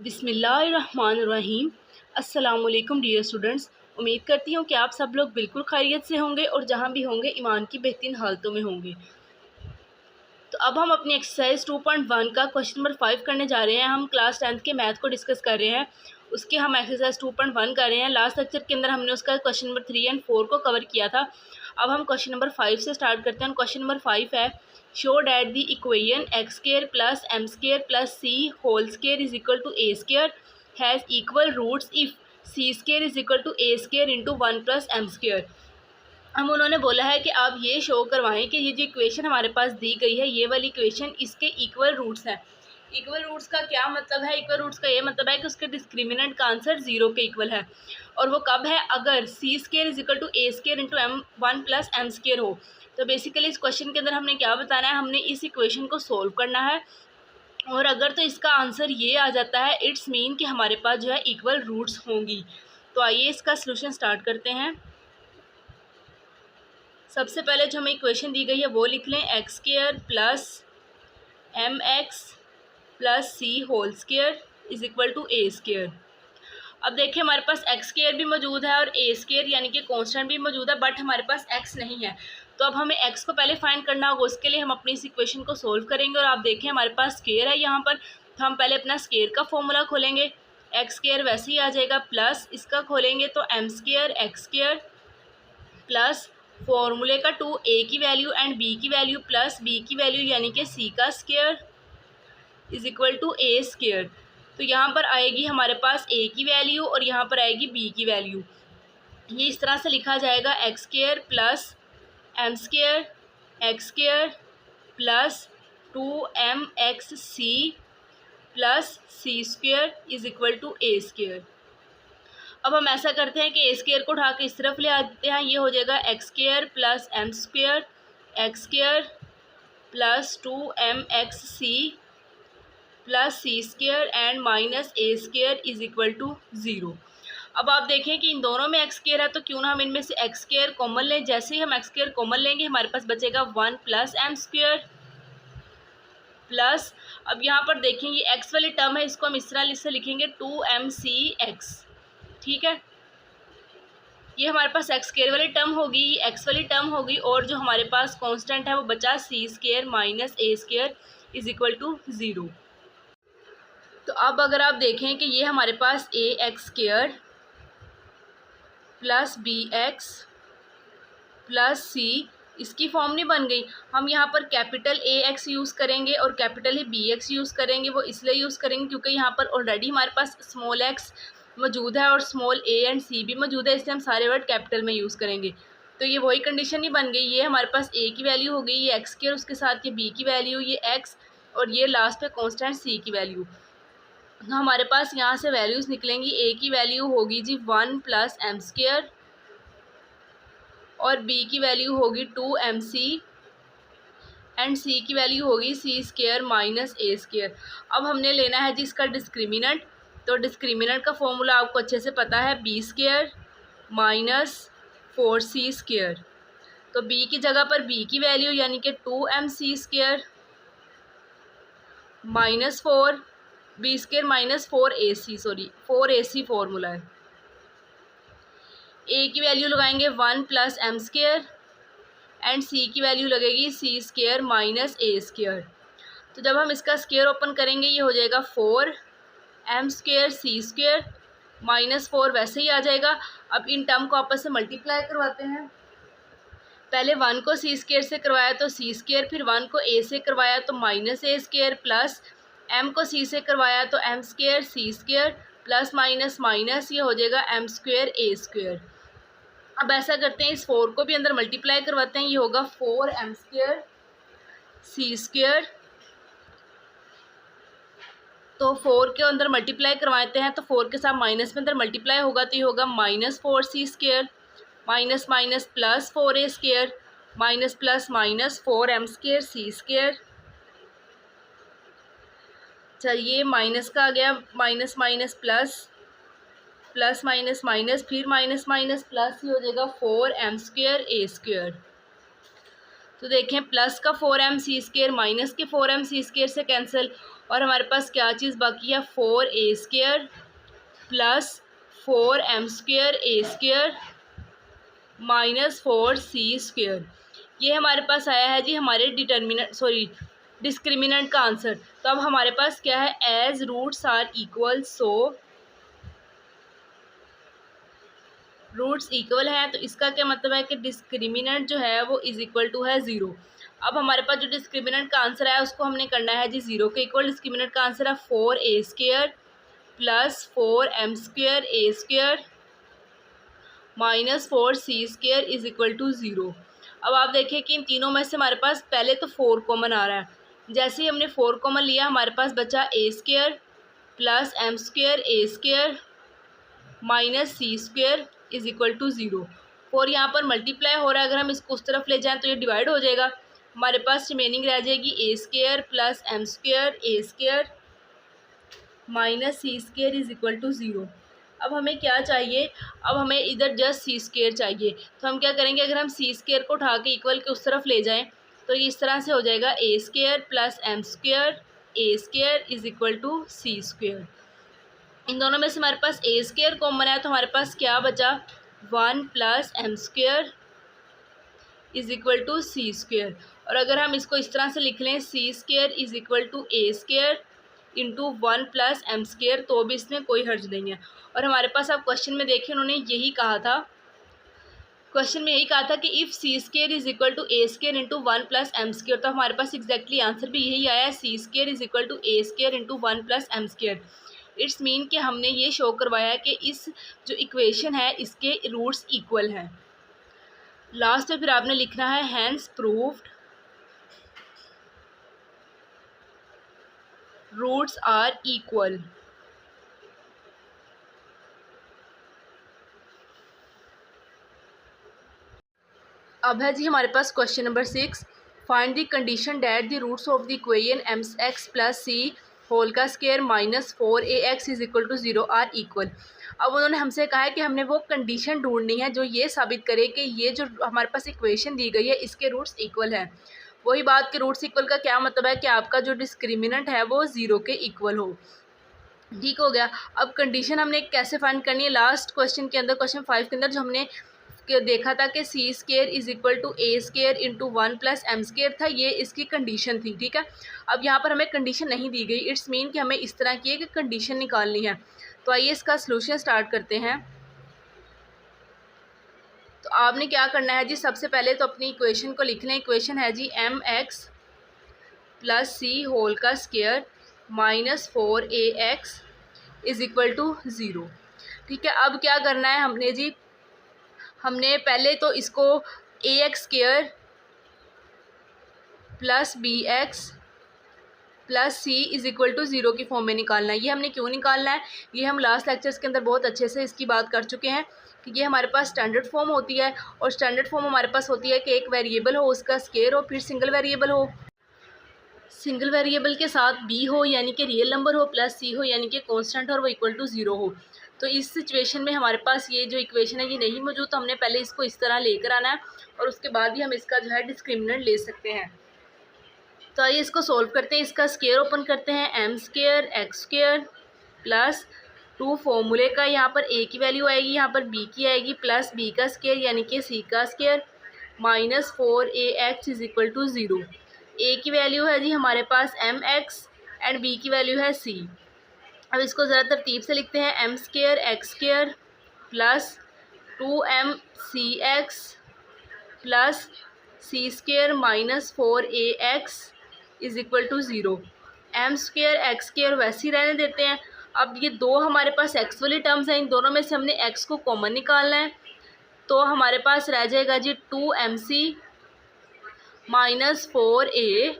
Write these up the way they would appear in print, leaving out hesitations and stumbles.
बिस्मिल्लाहिर्रहमानिर्रहीम। अस्सलामुअलैकुम dear students. उम्मीद करती हूँ कि आप सब लोग बिल्कुल खैरियत से होंगे और जहाँ भी होंगे ईमान की बेहतरीन हालतों में होंगे। तो अब हम अपनी एक्सरसाइज 2.1 का क्वेश्चन नंबर 5 करने जा रहे हैं। हम क्लास 10th के मैथ को डिस्कस कर रहे हैं, उसके हम एक्सरसाइज 2.1 कर रहे हैं। लास्ट लेक्चर के अंदर हमने उसका क्वेश्चन नंबर 3 और 4 को कवर किया था। अब हम क्वेश्चन नंबर 5 से स्टार्ट करते हैं। क्वेश्चन नंबर 5 है, show that the equation x square plus M square plus c whole square is equal to A square has equal roots if c square is equal to A square into 1 plus M square. हम उन्होंने बोला है कि आप ये show करवाएं कि ये जो इक्वेशन हमारे पास दी गई है, ये वाली इक्वेशन इसके इक्वल रूट्स हैं। इक्वल रूट्स का क्या मतलब है? इक्वल रूट्स का ये मतलब है कि उसके डिस्क्रिमिनेंट का आंसर 0 के इक्वल है। और वो कब है? अगर C square is equal to A square into M 1 plus M square हो। तो बेसिकली इस क्वेश्चन के अंदर हमने क्या बताना है, हमने इस इक्वेशन को सोल्व करना है। और अगर तो इसका आंसर ये आ जाता है, इट्स मीन कि हमारे पास जो है इक्वल रूट्स होंगी। तो आइए इसका सलूशन स्टार्ट करते हैं। सबसे पहले जो हमें इक्वेशन दी गई है वो लिख लें, x square plus m x plus c whole square is equal to A square. अब देखिए हमारे पास एक्स स्क्वायर भी मौजूद है और ए स्क्वायर यानी कि कांस्टेंट भी मौजूद है, बट हमारे पास एक्स नहीं है। तो अब हमें एक्स को पहले फाइंड करना होगा। उसके लिए हम अपनी इस इक्वेशन को सोल्व करेंगे। और आप देखें हमारे पास स्क्वायर है यहाँ पर, तो हम पहले अपना स्क्वायर का फॉर्मूला खोलेंगे। एक्स स्क्वायर वैसे ही आ जाएगा, प्लस इसका खोलेंगे तो M square x square plus फॉर्मूले का 2 ए की वैल्यू एंड बी की वैल्यू प्लस बी की वैल्यू यानी कि सी का square is equal to A square. तो यहाँ पर आएगी हमारे पास ए की वैल्यू और यहाँ पर आएगी बी की वैल्यू। ये इस तरह से लिखा जाएगा, x square plus M square x square plus 2m x c plus c square is equal to A square. अब हम ऐसा करते हैं कि ए स्क्वायर को उठा के इस तरफ ले आते हैं। ये हो जाएगा x square plus M square x square plus 2m x c plus c square and minus A square is equal to 0। अब आप देखें कि इन दोनों में एक्स स्क्वायर है, तो क्यों ना हम इनमें से एक्स स्क्वायर कॉमन लें। जैसे ही हम एक्स स्क्वायर कॉमन लेंगे हमारे पास बचेगा 1 प्लस एम स्क्वायर प्लस, अब यहाँ पर देखें ये एक्स वाली टर्म है, इसको हम इस तरह से लिखेंगे 2m सी एक्स। ठीक है, ये हमारे पास एक्स स्क्वायर वाली टर्म होगी, ये एक्स वाली टर्म होगी, और जो हमारे पास कांस्टेंट है वो बचा C square minus A square is equal to 0। तो अब अगर आप देखें कि ये हमारे पास A X square plus B X plus C, इसकी फॉर्म नहीं बन गई। हम यहाँ पर कैपिटल ए एक्स यूज़ करेंगे और कैपिटल बी एक्स यूज़ करेंगे। वो इसलिए यूज़ करेंगे क्योंकि यहाँ पर ऑलरेडी हमारे पास स्मॉल एक्स मौजूद है और स्मॉल ए एंड सी भी मौजूद है, इसलिए हम सारे वर्ड कैपिटल में यूज़ करेंगे। तो ये वही कंडीशन ही बन गई। ये हमारे पास ए की वैल्यू हो गई, ये एक्स स्क्वायर, उसके साथ ये बी की वैल्यू, ये एक्स, और ये लास्ट पे कांस्टेंट सी की वैल्यू। तो हमारे पास यहाँ से वैल्यूज़ निकलेंगी। ए की वैल्यू होगी जी 1 प्लस एम स्क्वायर और बी की वैल्यू होगी 2mc एंड सी की वैल्यू होगी सी स्क्वायर माइनस ए स्क्वायर। अब हमने लेना है जी इसका डिस्क्रिमिनेंट। तो डिस्क्रिमिनेंट का फॉर्मूला आपको अच्छे से पता है, b square minus 4c square. तो बी की जगह पर बी की वैल्यू यानी कि 2mc square minus 4 b square minus 4ac, sorry 4ac formula है। ए की वैल्यू लगाएंगे 1 plus M square and c की वैल्यू लगेगी सी स्क्वायर माइनस ए स्क्वायर। तो जब हम इसका स्क्वायर ओपन करेंगे ये हो जाएगा 4m square C square minus 4 वैसे ही आ जाएगा। अब इन टर्म को आपस में मल्टीप्लाई करवाते हैं। पहले 1 को सी स्क्वायर से करवाया तो सी स्क्वायर, फिर 1 को ए से करवाया तो माइनस ए स्क्वायर, प्लस m को सी से करवाया तो M square C square plus minus minus, ये हो जाएगा एम स्क्वायर ए स्क्वायर। अब ऐसा करते हैं, इस 4 को भी अंदर मल्टीप्लाई करवाते हैं। ये होगा 4m स्क्वायर सी स्क्वायर, तो 4 के अंदर मल्टीप्लाई करवाते हैं तो 4 के साथ माइनस में अंदर मल्टीप्लाई होगा तो ये होगा minus 4c square minus minus plus 4a square minus plus minus 4m square C square. चलिए माइनस का आ गया, minus minus plus plus minus minus फिर माइनस माइनस प्लस, ही हो जाएगा 4m स्क्वायर ए स्क्वायर। तो देखें प्लस का 4m सी स्क्वायर माइनस के 4m सी स्क्वायर से कैंसिल, और हमारे पास क्या चीज़ बाकी है, 4a² plus 4m² minus 4c²। ये हमारे पास आया है जी हमारे डिस्क्रिमिनेंट का आंसर। तो अब हमारे पास क्या है, as roots are equal, so roots equal हैं, तो इसका क्या मतलब है कि डिस्क्रिमिनेंट जो है वो इज इक्वल टू है 0। अब हमारे पास जो डिस्क्रिमिनेंट का आंसर है उसको हमने करना है जी 0 के इक्वल। डिस्क्रिमिनेंट का आंसर है 4a² plus 4m² minus 4c² is equal to 0। अब आप देखिए कि इन तीनों में से हमारे पास पहले तो 4 कॉमन आ रहा है। जैसे ही हमने 4 कॉमन लिया हमारे पास बचा a² plus m² minus c² is equal to 0। 4 यहाँ पर मल्टीप्लाई हो रहा है, अगर हम इसको उस तरफ ले जाएं तो ये डिवाइड हो जाएगा। हमारे पास रिमेनिंग रह जाएगी a² plus m² minus c² is equal to 0। अब हमें क्या चाहिए, अब हमें इधर जस्ट c² चाहिए। तो हम क्या करेंगे, अगर हम c² को उठा के इक्वल के उस तरफ ले जाएं तो ये इस तरह से हो जाएगा a² plus m² is equal to c²। इन दोनों में से हमारे पास a² कॉमन है, तो हमारे पास क्या बचा, 1 plus m² is equal to c²। और अगर हम इसको इस तरह से लिख लें, c² is equal to a² into 1 plus m², तो भी इसमें कोई हर्ज नहीं है। और हमारे पास आप क्वेश्चन में देखिए उन्होंने यही कहा था, क्वेश्चन में यही कहा था कि if c² is equal to a² into 1 plus m², तो हमारे पास एग्जैक्टली आंसर भी यही आया है, c² is equal to a² into 1 plus m²। It's mean कि हमने ये शो करवाया है कि इस जो इक्वेशन है इसके रूट्स इक्वल हैं। लास्ट में फिर आपने लिखना है hence proved roots are equal. अब है जी हमारे पास question number 6, find the condition that the roots of the equation mx plus c whole का square minus 4ax is equal to 0 are equal. अब उन्होंने हमसे कहा है कि हमने वो कंडीशन ढूंढनी है जो ये साबित करे कि ये जो हमारे पास इक्वेशन दी गई है इसके रूट्स इक्वल हैं। वही बात कि रूट्स इक्वल का क्या मतलब है कि आपका जो डिस्क्रिमिनेंट है वो 0 के इक्वल हो। ठीक हो गया। अब कंडीशन हमने कैसे फाइंड करनी है, लास्ट क्वेश्चन के अंदर, क्वेश्चन 5 के अंदर जो हमने देखा था कि c² is equal to a² into 1 plus m² था, ये इसकी कंडीशन थी। ठीक है, अब यहाँ पर हमें कंडीशन नहीं दी गई, इट्स मीन कि हमें इस तरह की है कि कंडीशन निकालनी है। तो आइए इसका सलूशन स्टार्ट करते हैं। तो आपने क्या करना है जी, सबसे पहले तो अपनी इक्वेशन को लिख लें। इक्वेशन है जी mx प्लस c होल का square minus 4ax is equal to 0। ठीक है, अब क्या करना है हमने जी, हमने पहले तो इसको ax² plus bx plus c is equal to 0 की फॉर्म में निकालना है। ये हमने क्यों निकालना है, ये हम लास्ट लेक्चर्स के अंदर बहुत अच्छे से इसकी बात कर चुके हैं कि ये हमारे पास स्टैंडर्ड फॉर्म होती है, और स्टैंडर्ड फॉर्म हमारे पास होती है कि एक वेरिएबल हो, उसका स्क्वायर हो, फिर सिंगल वेरिएबल हो, सिंगल वेरिएबल के साथ b हो यानी कि रियल नंबर हो, प्लस c हो यानी कि कांस्टेंट और वो इक्वल टू 0 हो। तो इस सिचुएशन में हमारे पास ये जो इक्वेशन है ये नहीं मौजूद, तो हमने पहले इसको इस तरह लेकर आना है और उसके बाद ही हम इसका जो है डिस्क्रिमिनेंट ले सकते हैं। तो आइए इसको सॉल्व करते हैं। इसका स्क्वायर ओपन करते हैं, m² x² प्लस 2 फॉर्मूले का, यहाँ पर a की वैल्यू आएगी, यहाँ पर b की आएगी, प्लस b का स्क्वायर यानी कि c का square minus 4ax is equal to 0। a की वैल्यू है जी हमारे पास mx एंड b की वैल्यू है c। अब इसको ज़रा तरतीब से लिखते हैं, m² x² plus 2mcx plus c² minus 4ax is equal to 0। m² x² वैसे ही रहने देते हैं। अब ये दो हमारे पास x वाली टर्म्स हैं, इन दोनों में से हमने x को कॉमन निकालना है, तो हमारे पास रह जाएगा जी 2mc minus 4a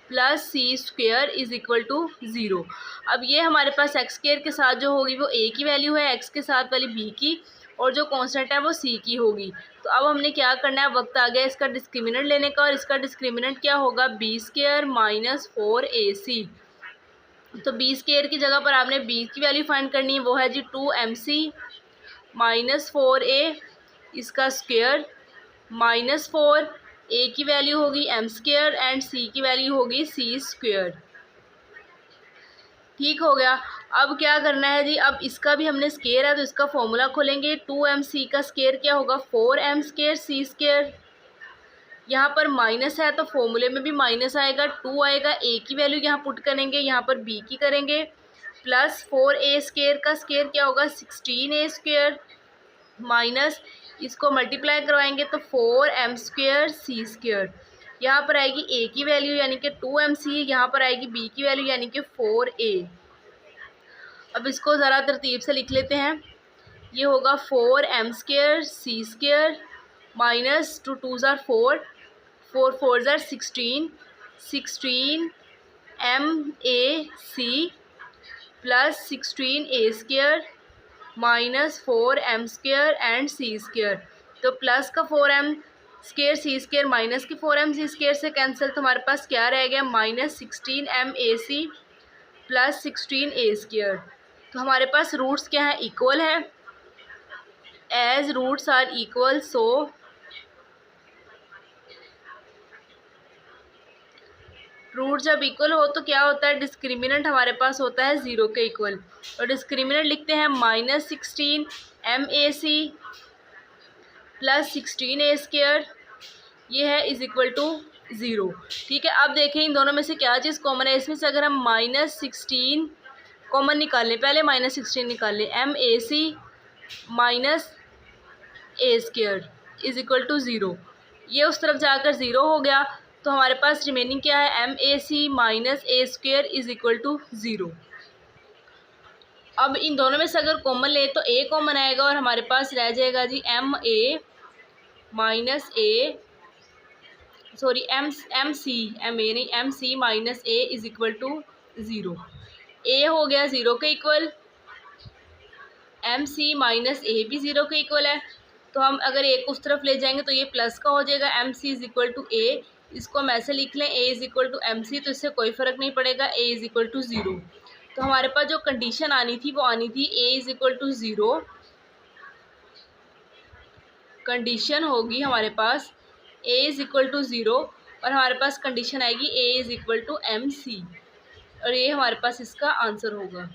plus c² is equal to 0। अब ये हमारे पास x² के साथ जो होगी वो a की वैल्यू है, x के साथ वाली b की, और जो कांस्टेंट है वो c की होगी। तो अब हमने क्या करना है, वक्त आ गया इसका डिस्क्रिमिनेंट लेने का, और इसका डिस्क्रिमिनेंट क्या होगा, b² माइनस 4ac। तो b² की जगह पर आपने b की वैल्यू फाइंड करनी है, वो है जी 2mc माइनस 4a, इसका स्क्वायर माइनस 4, a की वैल्यू होगी m² एंड c की वैल्यू होगी c²। ठीक हो गया। अब क्या करना है जी, अब इसका भी हमने स्केयर है तो इसका फॉर्मूला खोलेंगे। 2mc का स्केयर क्या होगा 4m स्केयर c स्केयर। यहाँ पर माइनस है तो फॉर्मूले में भी माइनस आएगा, 2 आएगा, a की वैल्यू यहाँ पुट करेंगे, यहाँ पर b की करेंगे, प्लस 4a स्केयर का स्केयर क्या होगा 16a स्केयर, माइनस इसको मल्टीप्लाई करवाएंगे तो 4m स्क्वेयर c स्क्वेयर। यहाँ पर आएगी a की वैल्यू यानी कि 2mc, यहाँ पर आएगी b की वैल्यू यानी कि 4a। अब इसको ज़रा तरतीब से लिख लेते हैं। ये होगा 4m square c square minus 2 2 ज़ार 4, 4 4 ज़ार 16, 16 plus 16a square minus 4m square and c square. तो प्लस का 4m square c square minus के 4m c स्क्वेयर से कैंसिल, तो हमारे पास क्या रह गया minus 16m ac plus 16a square. तो हमारे पास रूट्स क्या हैं इक्वल हैं, as roots are equal so root जब इक्वल हो तो क्या होता है डिस्क्रिमिनेंट हमारे पास होता है 0 के इक्वल। और डिस्क्रिमिनेंट लिखते हैं minus 16m ac plus 16a square, ये है इज इक्वल टू 0। ठीक है, अब देखें इन दोनों में से क्या चीज़ कॉमन है। इसमें से अगर हम माइनस 16 कॉमन निकाल लें, पहले माइनस 16 निकाल लें, mac minus a square is equal to 0। ये उस तरफ जाकर 0 हो गया तो हमारे पास रिमेनिंग क्या है mac minus a square is equal to 0। अब इन दोनों में से अगर कॉमन ले तो a कॉमन आएगा और हमारे पास रह जाएगा जी ma minus a sorry m c minus a is equal to 0। a हो गया 0 के equal, m c minus a भी 0 के इक्वल है। तो हम अगर a को उस तरफ ले जाएंगे तो ये प्लस का हो जाएगा, m c is equal to a, इसको हम ऐसे लिख लें a is equal to M c, तो इससे कोई फ़र्क नहीं पड़ेगा, a इज इक्वल टू 0। तो हमारे पास जो कंडीशन आनी थी वो आनी थी a is equal to 0, condition होगी हमारे पास a इज इक्वल टू 0 और हमारे पास कंडीशन आएगी a is equal to M C, और ये हमारे पास इसका आंसर होगा।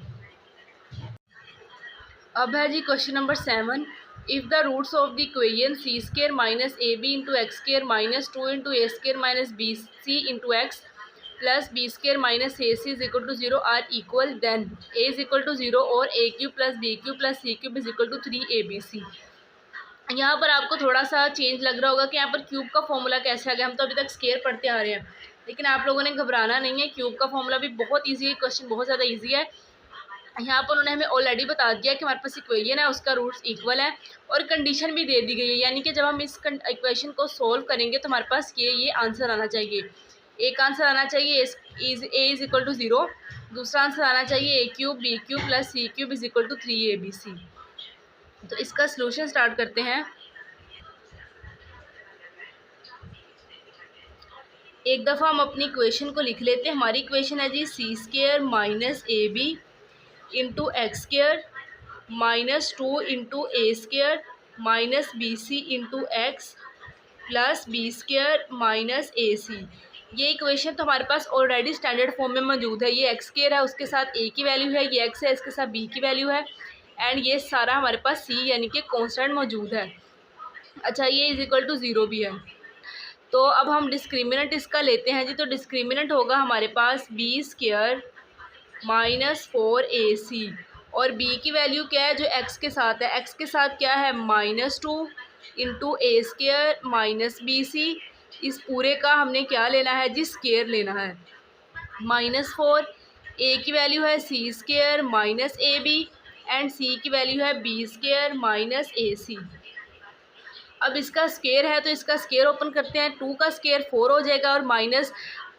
अब है जी question number 7। If the roots of the equation C square minus A B into X square minus 2 into A square minus B C into X plus B square minus A C is equal to 0 are equal, then A is equal to 0 और A cube plus B cube plus C cube is equal to 3abc। यहाँ पर आपको थोड़ा सा change लग रहा होगा कि यहाँ पर क्यूब का फॉर्मूला कैसे आ गया। हम तो अभी तक स्क्वायर पढ़ते आ रहे हैं, लेकिन आप लोगों ने घबराना नहीं है, क्यूब का फॉर्मूला भी बहुत ईजी है, क्वेश्चन बहुत ज़्यादा ईजी है। यहाँ पर उन्होंने हमें ऑलरेडी बता दिया कि हमारे पास इक्वेशन है उसका रूट्स इक्वल है और कंडीशन भी दे दी गई है, यानी कि जब हम इस इक्वेशन को सॉल्व करेंगे तो हमारे पास ये आंसर आना चाहिए। एक आंसर आना चाहिए ए इज इक्वल टू 0, दूसरा आंसर आना चाहिए A cube B cube plus C cube is equal to 3abc। तो इसका सलूशन स्टार्ट करते हैं। एक दफ़ा हम अपनी इक्वेशन को लिख लेते हैं। हमारी इक्वेशन है जी C square minus A B into X square minus 2 into A square minus B C into X plus B square minus A C. ये इक्वेशन तो हमारे पास ऑलरेडी स्टैंडर्ड फॉर्म में मौजूद है। ये एक्स स्क्वेयर है, उसके साथ ए की वैल्यू है, ये एक्स है, इसके साथ बी की वैल्यू है, एंड ये सारा हमारे पास सी यानी कि कॉन्स्टेंट मौजूद है। अच्छा, ये इज इक्वल टू 0 भी है। तो अब हम डिस्क्रिमिनेंट इसका लेते हैं जी। तो डिस्क्रिमिनेंट होगा हमारे पास बी स्क्वेयर माइनस 4ac और b की वैल्यू क्या है जो x के साथ है, x के साथ क्या है minus 2 into A square minus B सी। इस पूरे का हमने क्या लेना है जी स्क्वेयर लेना है, माइनस 4, a की वैल्यू है C square minus A B and c की वैल्यू है B square minus A C. अब इसका स्क्वेयर है तो इसका स्क्वेयर ओपन करते हैं, 2 का स्क्वेयर 4 हो जाएगा और माइनस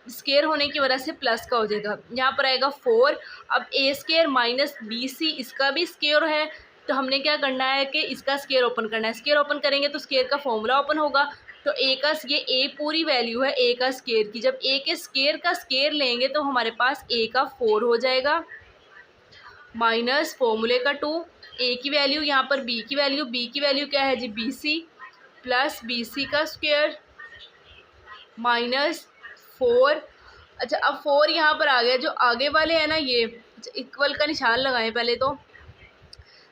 स्क्वेयर होने की वजह से प्लस का हो जाएगा, यहाँ पर आएगा 4। अब ए स्क्वेयर माइनस बी सी इसका भी स्क्वेयर है तो हमने क्या करना है कि इसका स्क्वेयर ओपन करना है। स्क्वेयर ओपन करेंगे तो स्क्वेयर का फॉर्मूला ओपन होगा। तो ए का ये ए पूरी वैल्यू है ए का स्क्वेयर की, जब ए के स्क्वेयर का स्क्वेयर लेंगे तो हमारे पास ए का 4 हो जाएगा माइनस फॉर्मूले का 2, ए की वैल्यू यहाँ पर बी की वैल्यू क्या है जी बी सी प्लस बी सी का स्क्वेयर माइनस 4। अच्छा, अब 4 यहाँ पर आ गया, जो आगे वाले हैं ना ये अच्छा, इक्वल का निशान लगाएं पहले तो,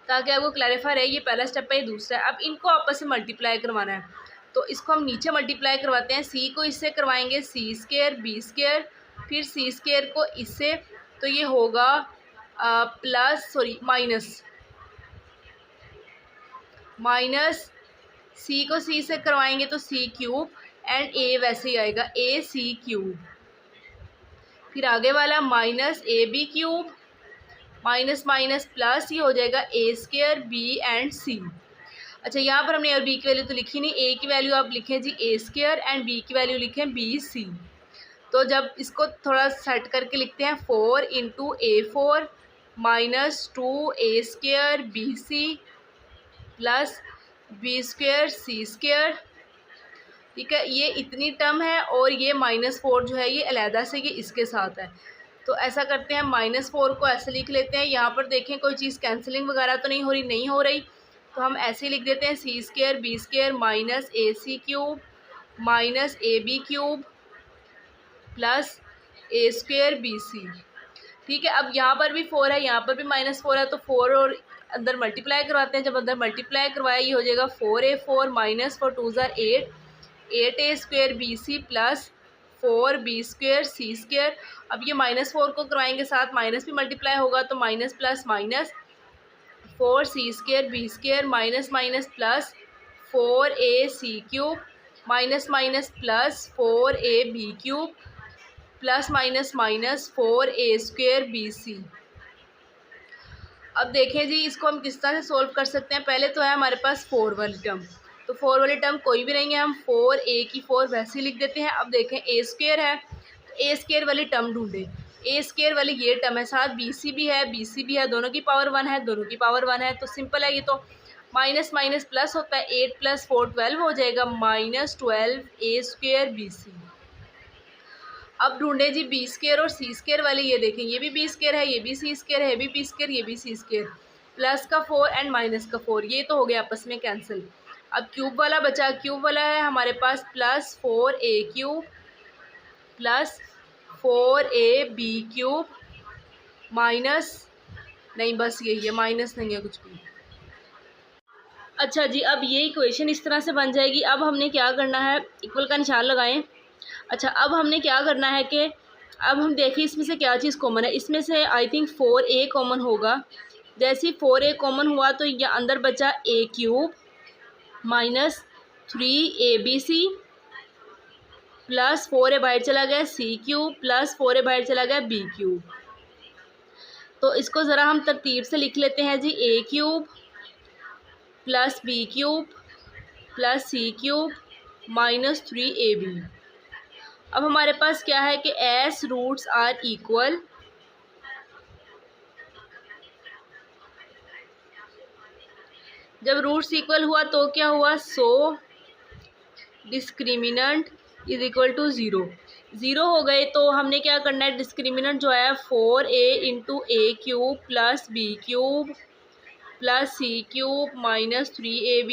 ताकि आपको क्लैरिफाई रहे। ये पहला स्टेप है, ये दूसरा है। अब इनको आपस में मल्टीप्लाई करवाना है, तो इसको हम नीचे मल्टीप्लाई करवाते हैं। सी को इससे करवाएंगे सी स्क्वायर बी स्क्वायर, फिर सी स्क्वायर को इससे, तो ये होगा माइनस सी को सी से करवाएंगे तो सी क्यूब, एंड ए वैसे ही आएगा ए सी क्यूब। फिर आगे वाला minus A B cube, minus minus plus, ये हो जाएगा a square b and c. अच्छा, यहाँ पर हमने और बी की वैल्यू तो लिखी नहीं, ए की वैल्यू आप लिखें जी ए स्क्वायर एंड बी की वैल्यू लिखें बी सी। तो जब इसको थोड़ा सेट करके लिखते हैं 4 into A 4 minus 2 A square B C plus B square C square. ठीक है, ये इतनी टर्म है, और ये -4 जो है ये अलहदा से ये इसके साथ है। तो ऐसा करते हैं, -4 को ऐसे लिख लेते हैं। यहाँ पर देखें कोई चीज़ कैंसिलिंग वगैरह तो नहीं हो रही, तो हम ऐसे लिख देते हैं C square B square minus A C cube minus A B cube plus A square B C. ठीक है, अब यहाँ पर भी 4 है, यहाँ पर भी -4 है, तो 4 और अंदर मल्टीप्लाई करवाते हैं। जब अंदर मल्टीप्लाई करवाया, ये हो जाएगा 4a4 minus 4 2 8 8a square B C plus 4b square C square. अब ये -4 को करवाएंगे साथ, माइनस भी मल्टीप्लाई होगा, तो minus plus minus 4c square B square minus minus plus 4ac cube minus minus plus 4ab cube plus minus minus 4a square B c. अब देखें जी, इसको हम किस तरह से सोल्व कर सकते हैं। पहले तो है हमारे पास 4 वाली टर्म, तो 4 वाली टर्म कोई भी नहीं है, हम 4a की 4 वैसे ही लिख देते हैं। अब देखें a स्क्वायर है, तो a स्क्वायर वाली टर्म ढूंढे। a स्क्वायर वाली ये टर्म है, साथ bc भी है, दोनों की पावर 1 है, दोनों की पावर 1 है, तो सिंपल है ये। तो माइनस माइनस प्लस होता है, 8 + 4 12 हो जाएगा, -12a स्क्वायर बी सी। अब ढूंढे जी बी स्क्वायर और सी स्क्वायर वाले, ये देखें ये भी बी स्क्वायर है, ये भी सी स्क्वायर है, ये भी बी स्क्वायर, ये भी सी स्क्वायर। प्लस का 4 एंड माइनस का 4, ये तो हो गया आपस में कैंसिल। अब क्यूब वाला बचा, क्यूब वाला है हमारे पास plus 4a cube plus 4ab cube minus, नहीं बस यही है, माइनस नहीं है कुछ भी। अच्छा जी, अब ये इक्वेशन इस तरह से बन जाएगी। अब हमने क्या करना है, इक्वल का निशान लगाएं। अच्छा, अब हमने क्या करना है कि अब हम देखें इसमें से क्या चीज़ कॉमन है। इसमें से आई थिंक 4a कॉमन होगा। जैसे ही 4a कॉमन हुआ, तो ये अंदर बचा a cube minus 3abc plus 4a बाहर चला गया c क्यूब प्लस 4a बाहर चला गया b क्यूब। तो इसको ज़रा हम तरतीब से लिख लेते हैं जी, a cube plus b cube plus c cube minus 3ab। अब हमारे पास क्या है कि एस रूट्स आर इक्वल, जब रूट्स इक्वल हुआ तो क्या हुआ, सो डिस्क्रिमिनेंट इज इक्वल टू 0 हो गए। तो हमने क्या करना है, डिस्क्रिमिनेंट जो है 4a into a cube plus B cube plus C cube minus 3ab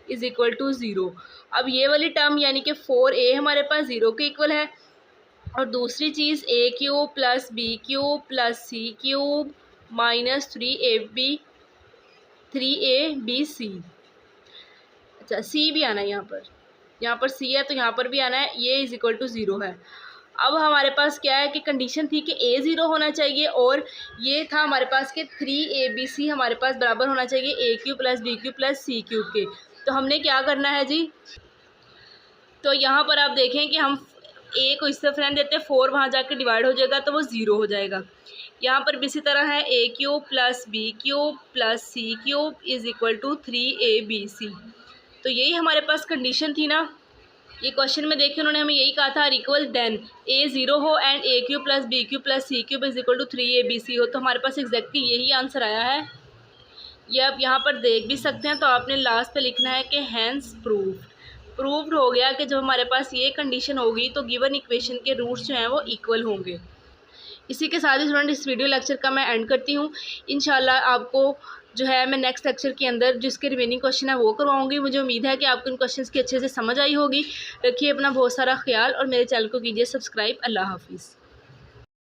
is equal to 0। अब ये वाली टर्म यानी कि 4a हमारे पास 0 के इक्वल है, और दूसरी चीज़ a cube plus b cube plus c cube minus 3abc। अच्छा, c भी आना है यहाँ पर c है तो यहाँ पर भी आना है, ये इज इक्वल टू 0 है। अब हमारे पास क्या है कि कंडीशन थी कि a 0 होना चाहिए, और ये था हमारे पास कि 3abc हमारे पास बराबर होना चाहिए a cube plus b cube plus c cube के। तो हमने क्या करना है जी, तो यहाँ पर आप देखें कि हम a को इस तरफ रहने देते हैं, 4 वहाँ जाकर डिवाइड हो जाएगा तो वो 0 हो जाएगा। यहाँ पर भी इसी तरह है, a cube plus b cube plus c cube is equal to 3abc। तो यही हमारे पास कंडीशन थी ना। ये क्वेश्चन में देखिए उन्होंने हमें यही कहा था, इक्वल देन a 0 हो and a cube plus b cube plus c cube is equal to 3abc हो। तो हमारे पास एग्जैक्टली यही आंसर आया है। ये आप यहाँ पर देख भी सकते हैं। तो आपने लास्ट पे लिखना है कि हैंस प्रूव्ड हो गया कि जब हमारे पास ये कंडीशन होगी तो गिवन इक्वेशन के रूट्स जो हैं वो इक्वल होंगे। इसी के साथ ही स्टूडेंट इस वीडियो लेक्चर का मैं एंड करती हूँ। इंशाल्लाह आपको जो है मैं नेक्स्ट लेक्चर के अंदर जिसके रिमेनिंग क्वेश्चन है वो करवाऊँगी। मुझे उम्मीद है कि आपको इन क्वेश्चंस की अच्छे से समझ आई होगी। रखिए अपना बहुत सारा ख्याल और मेरे चैनल को कीजिए सब्सक्राइब। अल्लाह हाफिज़।